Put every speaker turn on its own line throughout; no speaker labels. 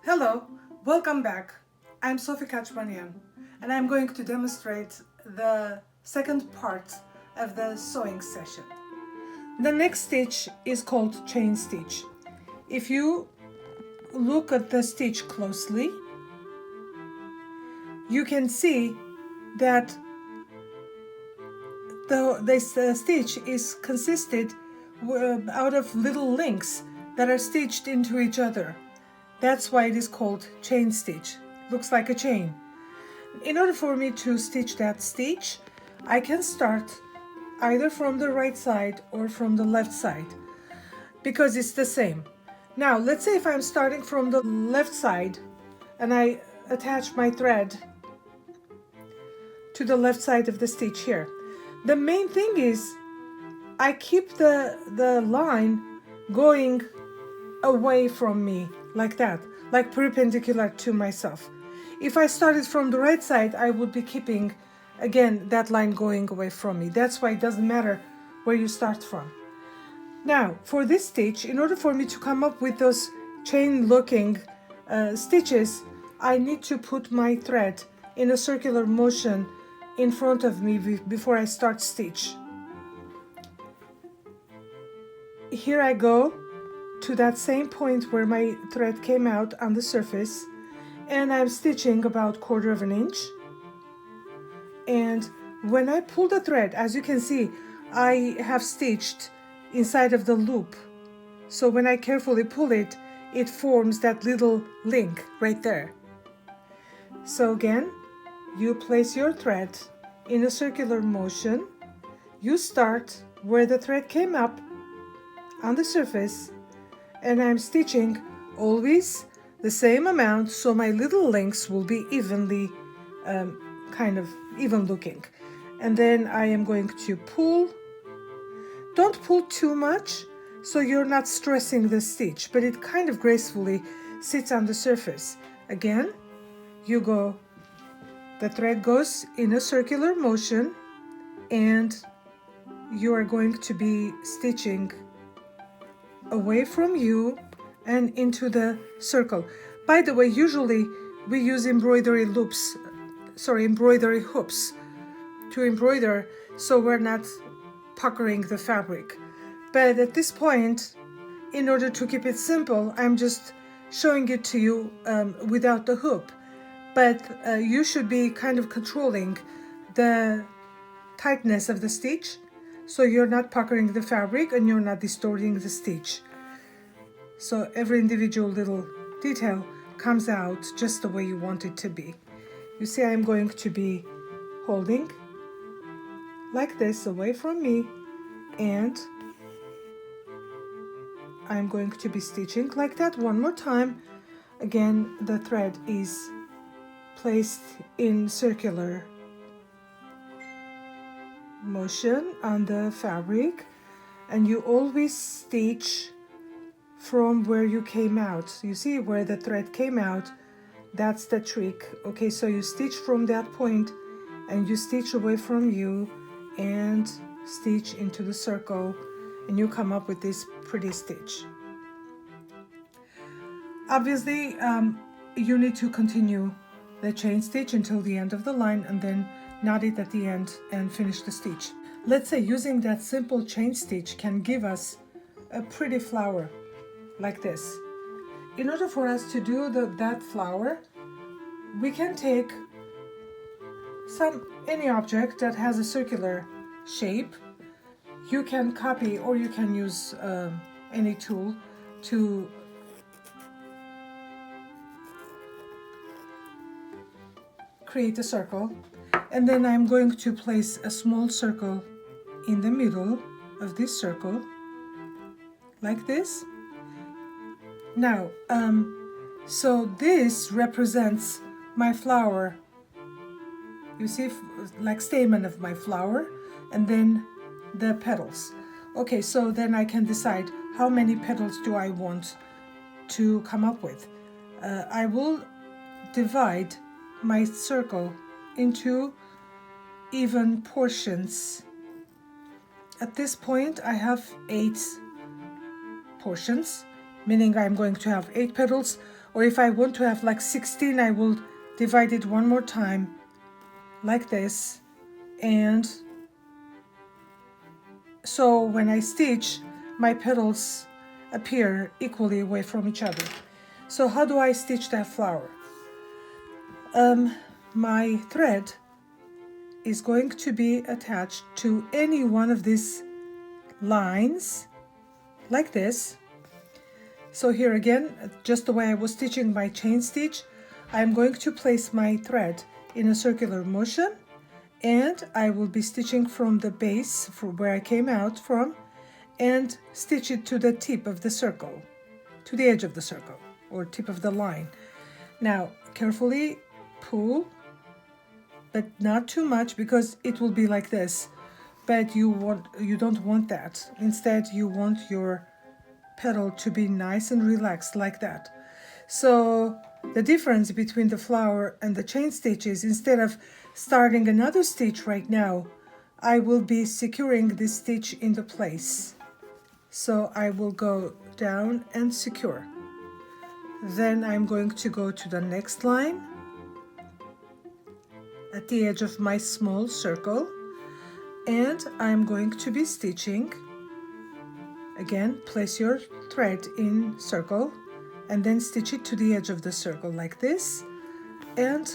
Hello, welcome back. I'm Sofi and I'm going to demonstrate the second part of the sewing session. The next stitch is called chain stitch. If you look at the stitch closely, you can see that this stitch is consisted out of little links that are stitched into each other. That's why it is called chain stitch. Looks like a chain. In order for me to stitch that stitch, I can start either from the right side or from the left side because it's the same. Now, let's say if I'm starting from the left side and I attach my thread to the left side of the stitch here. The main thing is I keep the line going away from me like that, like perpendicular to myself. If I started from the right side, I would be keeping again that line going away from me. That's why it doesn't matter where you start from. Now for this stitch, in order for me to come up with those chain looking stitches, I need to put my thread in a circular motion in front of me before I start stitch. Here I go to that same point where my thread came out on the surface, and I'm stitching about 1/4 of an inch. And when I pull the thread, as you can see, I have stitched inside of the loop. So when I carefully pull it, it forms that little link right there. So again, you place your thread in a circular motion. You start where the thread came up on the surface, and I'm stitching always the same amount, so my little links will be evenly kind of even looking. And then I am going to pull. Don't pull too much so you're not stressing the stitch, but it kind of gracefully sits on the surface. Again, you go, the thread goes in a circular motion, and you are going to be stitching away from you and into the circle. By the way, usually we use embroidery hoops to embroider, so we're not puckering the fabric. But at this point, in order to keep it simple, I'm just showing it to you without the hoop. But you should be kind of controlling the tightness of the stitch, so you're not puckering the fabric and you're not distorting the stitch. So every individual little detail comes out just the way you want it to be. You see, I'm going to be holding like this away from me, and I'm going to be stitching like that one more time. Again, the thread is placed in circular motion on the fabric, and you always stitch from where you came out. You see where the thread came out, that's the trick. Okay, so you stitch from that point and you stitch away from you and stitch into the circle, and you come up with this pretty stitch. Obviously, you need to continue the chain stitch until the end of the line and then knot it at the end and finish the stitch. Let's say using that simple chain stitch can give us a pretty flower like this. In order for us to do that flower, we can take any object that has a circular shape. You can copy, or you can use any tool to create a circle. And then I'm going to place a small circle in the middle of this circle like this. Now, so this represents my flower. You see, like stamen of my flower, and then the petals. Okay, so then I can decide how many petals do I want to come up with. I will divide my circle into even portions. At this point, I have 8 portions, meaning I'm going to have 8 petals. Or if I want to have like 16, I will divide it one more time like this. And so when I stitch, my petals appear equally away from each other. So how do I stitch that flower? My thread is going to be attached to any one of these lines like this. So here again, just the way I was stitching my chain stitch, I'm going to place my thread in a circular motion, and I will be stitching from the base, from where I came out from, and stitch it to the tip of the circle, to the edge of the circle or tip of the line. Now carefully pull, but not too much, because it will be like this. But you don't want that. Instead, you want your petal to be nice and relaxed like that. So the difference between the flower and the chain stitch is, instead of starting another stitch right now, I will be securing this stitch into place. So I will go down and secure. Then I'm going to go to the next line at the edge of my small circle, and I'm going to be stitching. Again, place your thread in circle and then stitch it to the edge of the circle like this, and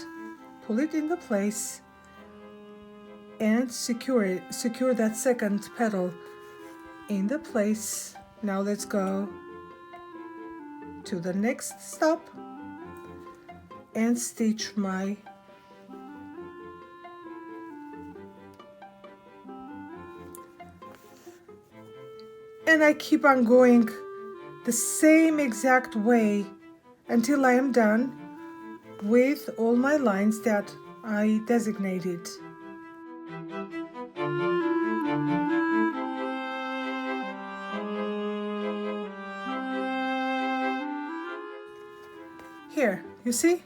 pull it into place and secure that second petal in the place. Now let's go to the next stop and stitch my and I keep on going the same exact way until I am done with all my lines that I designated. Here, you see?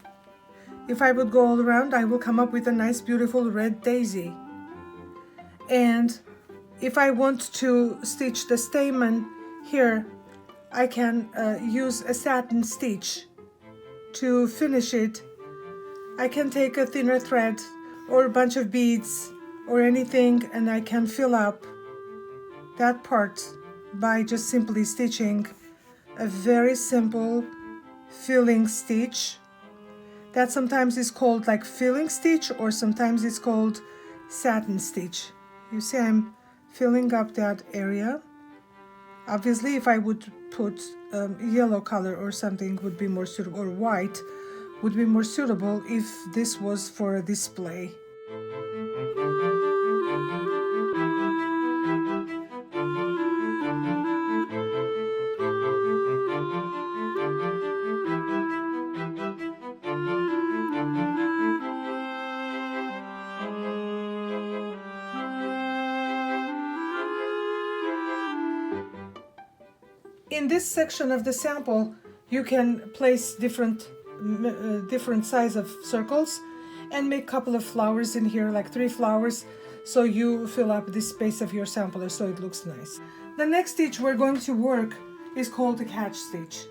If I would go all around, I will come up with a nice beautiful red daisy. And if I want to stitch the stamen here, I can use a satin stitch to finish it. I can take a thinner thread or a bunch of beads or anything, and I can fill up that part by just simply stitching a very simple filling stitch. That sometimes is called like filling stitch, or sometimes it's called satin stitch. You see, I'm filling up that area. Obviously, if I would put yellow color or something would be more suitable, or white would be more suitable if this was for a display. In this section of the sample, you can place different size of circles and make a couple of flowers in here, like 3 flowers, so you fill up this space of your sampler so it looks nice. The next stitch we're going to work is called the catch stitch.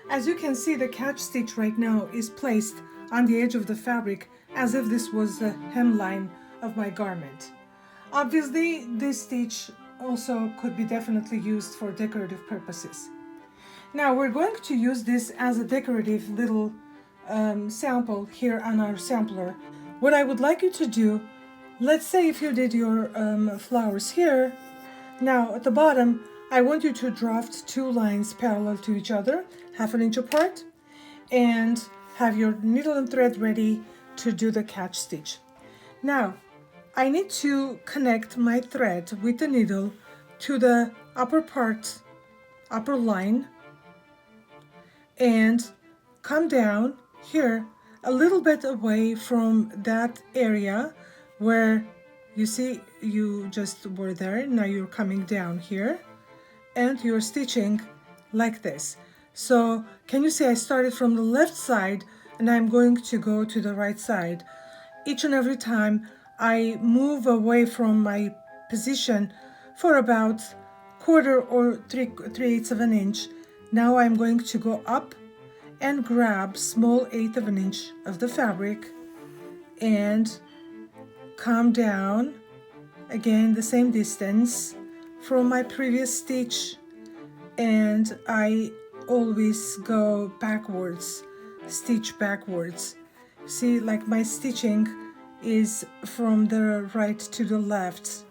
As you can see, the catch stitch right now is placed on the edge of the fabric as if this was the hemline of my garment. Obviously, this stitch also could be definitely used for decorative purposes. Now we're going to use this as a decorative little sample here on our sampler. What I would like you to do, let's say if you did your flowers here, now at the bottom I want you to draft 2 lines parallel to each other, 1/2 inch apart, and have your needle and thread ready to do the catch stitch. Now I need to connect my thread with the needle to the upper line, and come down here a little bit away from that area where you see you just were there. Now you're coming down here and you're stitching like this. So can you see I started from the left side and I'm going to go to the right side. Each and every time I move away from my position for about 1/4 or 3/8 of an inch. Now I'm going to go up and grab small 1/8 of an inch of the fabric and come down again the same distance from my previous stitch, and I always go backwards, stitch backwards. See, like my stitching is from the right to the left,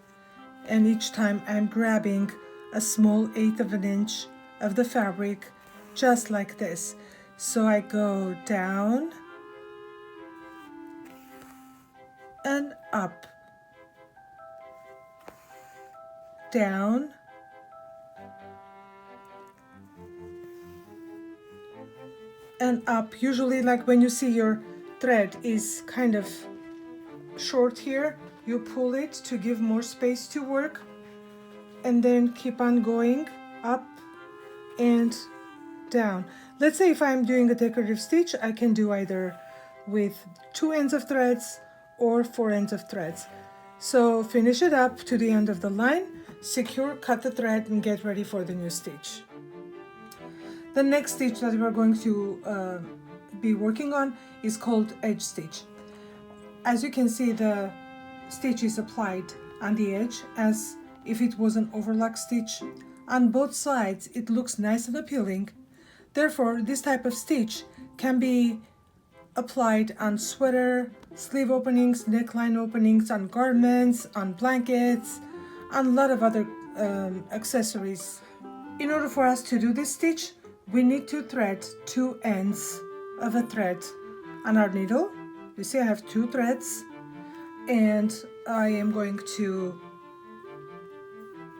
and each time I'm grabbing a small 1/8 of an inch of the fabric, just like this. So I go down and up, down and up. Usually, like when you see your thread is kind of short here, you pull it to give more space to work, and then keep on going up and down. Let's say if I'm doing a decorative stitch, I can do either with 2 ends of threads or 4 ends of threads. So finish it up to the end of the line, secure, cut the thread, and get ready for the new stitch. The next stitch that we're going to be working on is called edge stitch. As you can see, the stitch is applied on the edge as if it was an overlock stitch. On both sides, it looks nice and appealing. Therefore, this type of stitch can be applied on sweater, sleeve openings, neckline openings, on garments, on blankets, on a lot of other accessories. In order for us to do this stitch, we need to thread 2 ends of a thread on our needle. You see I have 2 threads, and I am going to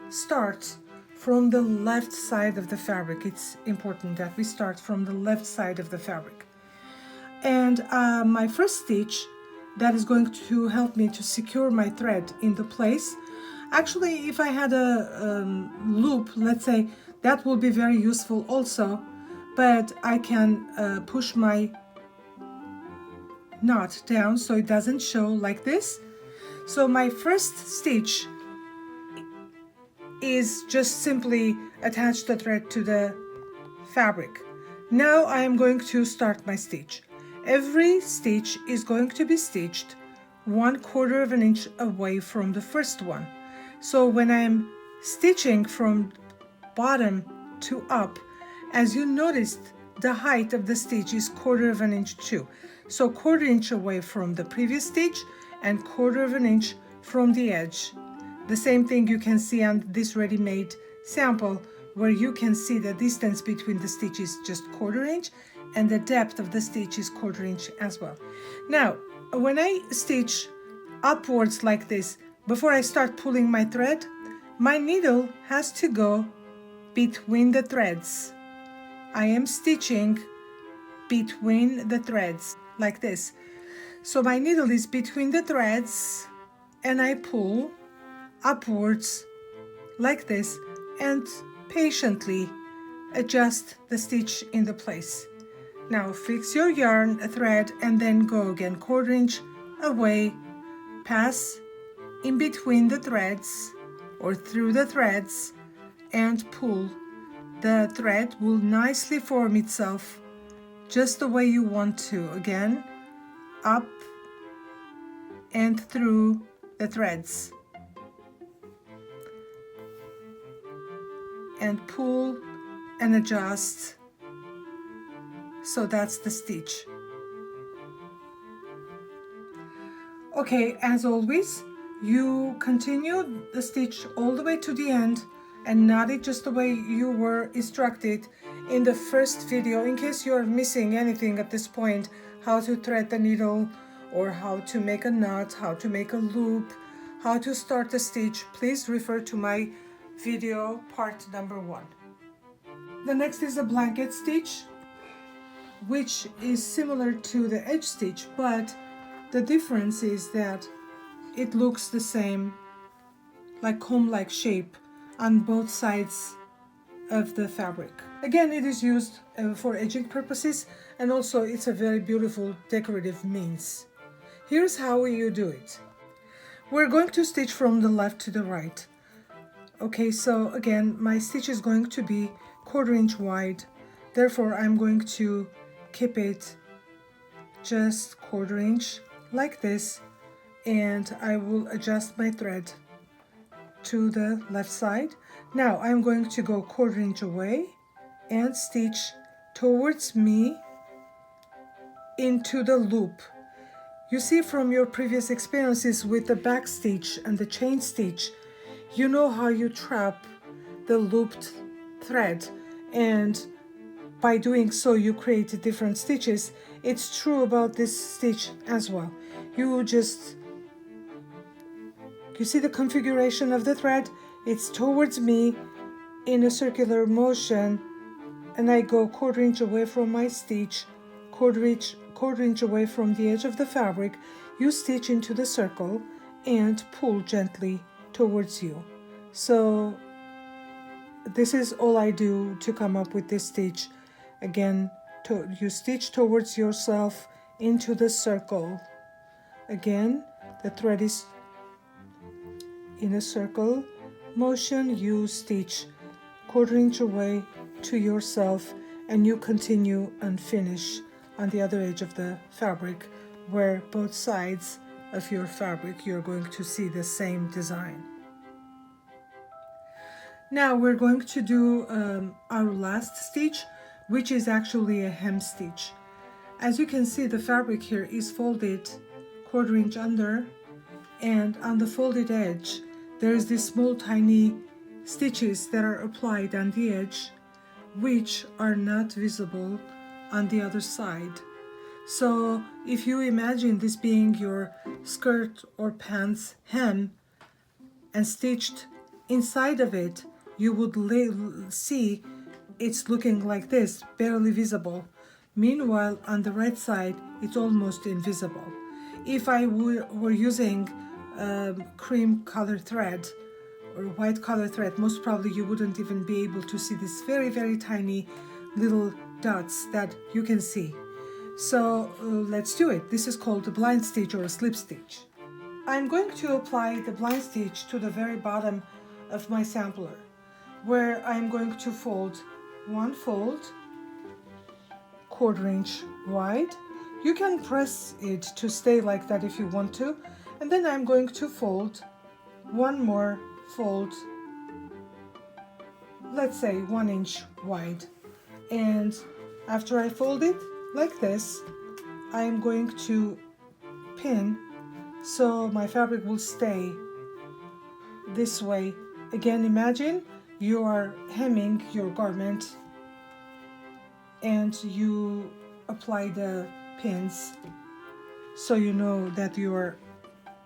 start from the left side of the fabric. It's important that we start from the left side of the fabric. And my first stitch that is going to help me to secure my thread into place. Actually, if I had a loop, let's say, that will be very useful also, but I can push my knot down so it doesn't show like this. So my first stitch is just simply attach the thread to the fabric. Now I am going to start my stitch. Every stitch is going to be stitched 1/4 of an inch away from the first one. So when I'm stitching from bottom to up, as you noticed, the height of the stitch is 1/4 of an inch too. So 1/4 inch away from the previous stitch and 1/4 of an inch from the edge. The same thing you can see on this ready-made sample, where you can see the distance between the stitches just 1/4 inch, and the depth of the stitch is 1/4 inch as well. Now, when I stitch upwards like this, before I start pulling my thread, my needle has to go between the threads. I am stitching between the threads like this. So my needle is between the threads, and I pull upwards like this and patiently adjust the stitch into place. Now fix your yarn thread and then go again 1/4 inch away, pass in between the threads or through the threads and pull. The thread will nicely form itself just the way you want to. Again, up and through the threads. And pull and adjust. So that's the stitch. Okay, as always, you continue the stitch all the way to the end and knot it just the way you were instructed in the first video. In case you're missing anything at this point, how to thread the needle or how to make a knot, how to make a loop, how to start a stitch, please refer to my video part number 1. The next is a blanket stitch, which is similar to the edge stitch, but the difference is that it looks the same, like comb-like shape on both sides of the fabric. Again, it is used for edging purposes, and also it's a very beautiful decorative means. Here's how you do it. We're going to stitch from the left to the right. Okay, so again, my stitch is going to be 1/4 inch wide. Therefore, I'm going to keep it just 1/4 inch like this, and I will adjust my thread to the left side. Now I'm going to go 1/4 inch away and stitch towards me into the loop. You see from your previous experiences with the back stitch and the chain stitch, you know how you trap the looped thread, and by doing so you create different stitches. It's true about this stitch as well. You see the configuration of the thread. It's towards me in a circular motion, and I go 1/4 inch away from my stitch, 1/4 inch away from the edge of the fabric. You stitch into the circle and pull gently towards you. So this is all I do to come up with this stitch. Again, you stitch towards yourself into the circle. Again, the thread is in a circle motion. You stitch 1/4 inch away to yourself, and you continue and finish on the other edge of the fabric, where both sides of your fabric you're going to see the same design. Now we're going to do our last stitch, which is actually a hem stitch. As you can see, the fabric here is folded 1/4 inch under, and on the folded edge there's these small tiny stitches that are applied on the edge, which are not visible on the other side. So if you imagine this being your skirt or pants hem and stitched inside of it, you would see it's looking like this, barely visible. Meanwhile, on the right side, it's almost invisible. If I were using cream color thread or white color thread, most probably you wouldn't even be able to see these very, very tiny little dots that you can see. So let's do it. This is called a blind stitch or a slip stitch. I'm going to apply the blind stitch to the very bottom of my sampler, where I'm going to fold one fold 1/4 inch wide. You can press it to stay like that if you want to, and then I'm going to fold one more fold, let's say 1 inch wide, and after I fold it like this, I'm going to pin so my fabric will stay this way. Again, imagine you are hemming your garment and you apply the pins so you know that you are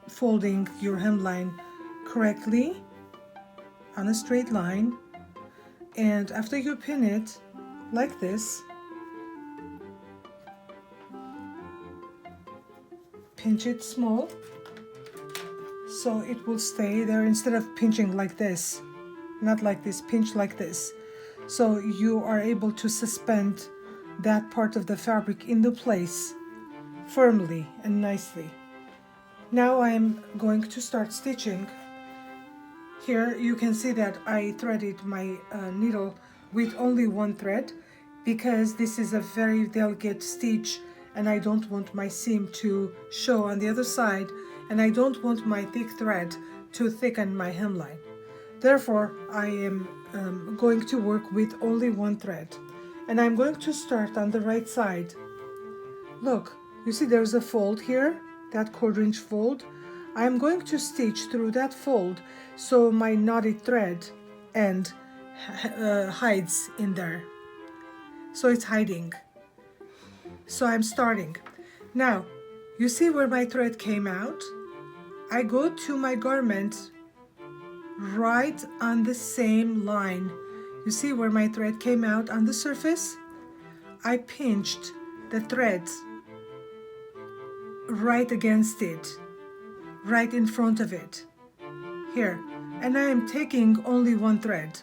folding your hemline correctly on a straight line. And after you pin it like this, pinch it small so it will stay there, instead of pinching like this, not like this, pinch like this, so you are able to suspend that part of the fabric in the place firmly and nicely. Now I'm going to start stitching. Here you can see that I threaded my needle with only one thread, because this is a very delicate stitch and I don't want my seam to show on the other side, and I don't want my thick thread to thicken my hemline. Therefore, I am going to work with only one thread, and I'm going to start on the right side. Look, you see there's a fold here, that 1/4 inch fold. I'm going to stitch through that fold so my knotted thread end hides in there. So it's hiding. So I'm starting. Now, you see where my thread came out? I go to my garment right on the same line. You see where my thread came out on the surface? I pinched the thread right against it, right in front of it, here. And I am taking only one thread,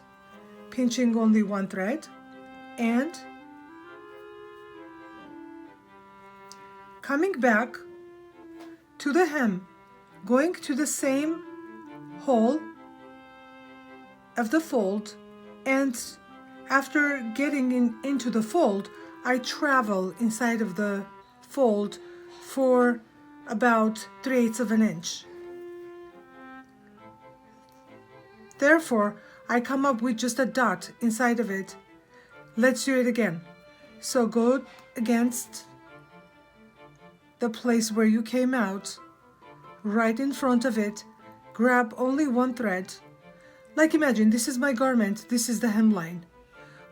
pinching only one thread, and coming back to the hem, going to the same hole of the fold, and after getting into the fold, I travel inside of the fold for about 3/8 of an inch. Therefore, I come up with just a dot inside of it. Let's do it again. So go against the place where you came out, right in front of it, grab only one thread. Like imagine this is my garment, this is the hemline.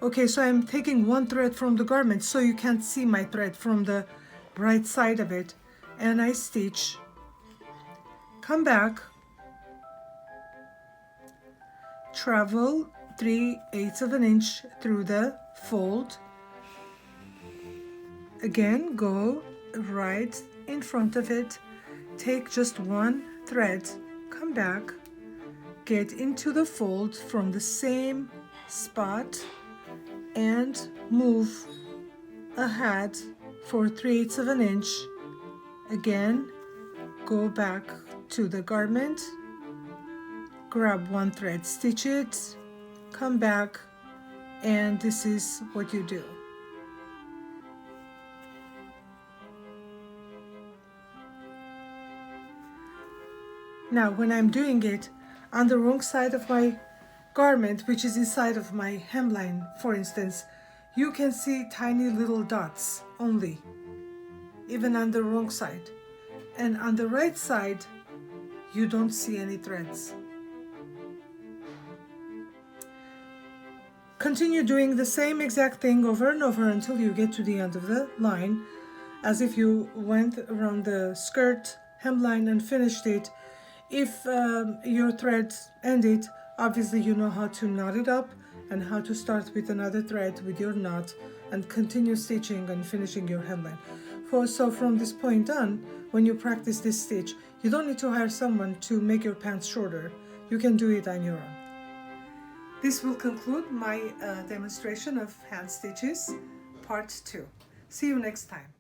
Okay, so I'm taking one thread from the garment so you can't see my thread from the right side of it, and I stitch, come back, travel 3/8 of an inch through the fold, again go right in front of it, take just one thread, come back, get into the fold from the same spot and move ahead for 3/8 of an inch. Again, go back to the garment, grab one thread, stitch it, come back, and this is what you do. Now when I'm doing it on the wrong side of my garment, which is inside of my hemline, for instance, you can see tiny little dots only, even on the wrong side. And on the right side, you don't see any threads. Continue doing the same exact thing over and over until you get to the end of the line, as if you went around the skirt hemline and finished it. If your thread ended, obviously you know how to knot it up and how to start with another thread with your knot and continue stitching and finishing your hemline. So from this point on, when you practice this stitch, you don't need to hire someone to make your pants shorter. You can do it on your own. This will conclude my demonstration of hand stitches, part 2. See you next time.